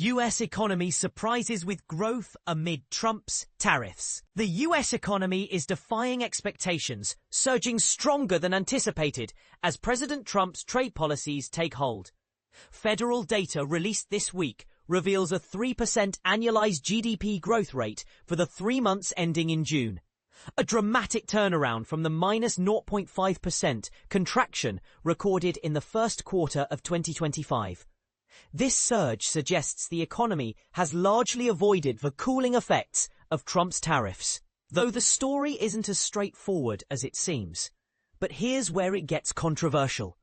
U.S. economy surprises with growth amid Trump's tariffs. The U.S. economy is defying expectations, surging stronger than anticipated as President Trump's trade policies take hold. Federal data released this week reveals a 3% annualized GDP growth rate for the 3 months ending in June. A dramatic turnaround from the minus 0.5% contraction recorded in the first quarter of 2025. This surge suggests the economy has largely avoided the cooling effects of Trump's tariffs, though the story isn't as straightforward as it seems. But here's where it gets controversial.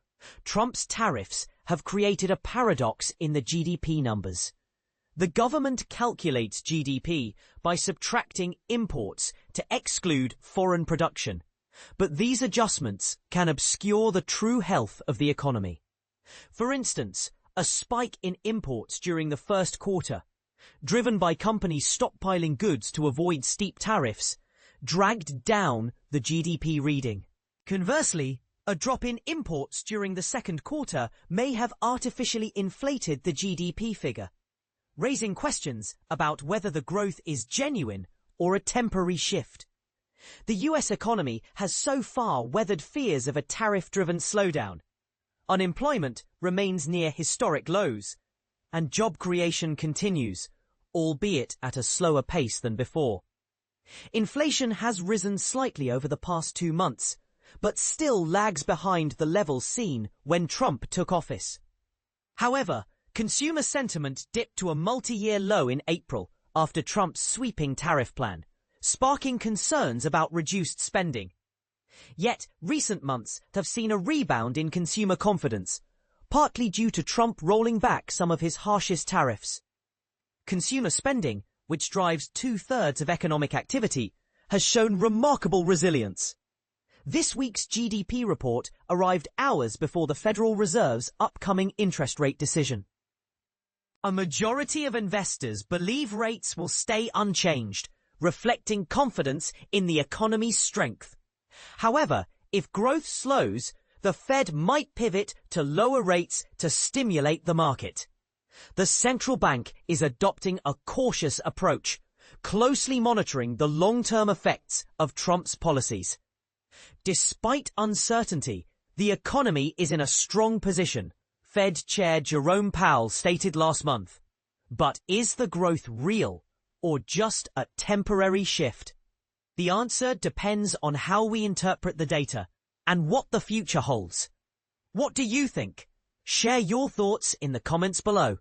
Trump's tariffs have created a paradox in the GDP numbers. The government calculates GDP by subtracting imports to exclude foreign production, but these adjustments can obscure the true health of the economy. For instance, a spike in imports during the first quarter, driven by companies stockpiling goods to avoid steep tariffs, dragged down the GDP reading. Conversely, a drop in imports during the second quarter may have artificially inflated the GDP figure, raising questions about whether the growth is genuine or a temporary shift. The US economy has so far weathered fears of a tariff-driven slowdown. Unemployment remains near historic lows, and job creation continues, albeit at a slower pace than before. Inflation has risen slightly over the past 2 months, but still lags behind the levels seen when Trump took office. However, consumer sentiment dipped to a multi-year low in April after Trump's sweeping tariff plan, sparking concerns about reduced spending. Yet, recent months have seen a rebound in consumer confidence, partly due to Trump rolling back some of his harshest tariffs. Consumer spending, which drives 2/3 of economic activity, has shown remarkable resilience. This week's GDP report arrived hours before the Federal Reserve's upcoming interest rate decision. A majority of investors believe rates will stay unchanged, reflecting confidence in the economy's strength. However, if growth slows, the Fed might pivot to lower rates to stimulate the market. The central bank is adopting a cautious approach, closely monitoring the long-term effects of Trump's policies. Despite uncertainty, the economy is in a strong position, Fed Chair Jerome Powell stated last month. But is the growth real or just a temporary shift? The answer depends on how we interpret the data and what the future holds. What do you think? Share your thoughts in the comments below.